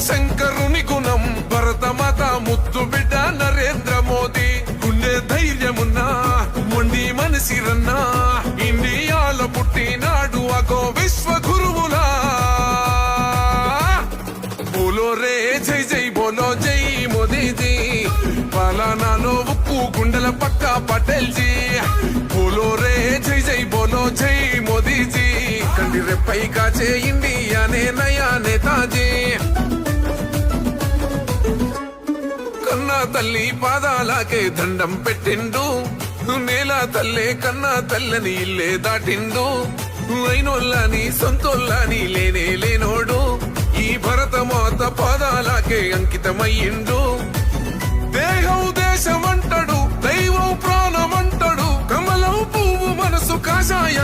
శంకరుని గుణం భరతమాత ముత్తు బిడ్డ నరేంద్ర మోదీ గుండె ధైర్యమున్నా మొండి మనిషిరన్నా ఇండియాలో పుట్టినాడు అగో విశ్వ గురువులా బోలో రే జై జై బోలో జై మోదీజీ పాలనాలో ఉక్కు గుండెల పక్క పటేల్ జీ బోలో రే జై జై బోలో జై మోదీజీ కండి రెప్పై కాచే ఇండియానే నయా నేతాజీ కన్నా తల్లి పాదాలకే దండం పెట్టిండు నేల తల్లే కన్నా తల్లని ఇల్లే దాటిండు అయినోళ్ళని సొంతోళ్ళని లేనే లేనోడు ఈ భరతమాత పాదాలకే అంకితమయ్యిండు దేహం దేశమంటాడు దైవం ప్రాణమంటాడు కమలం పువ్వు మనసు కాషాయ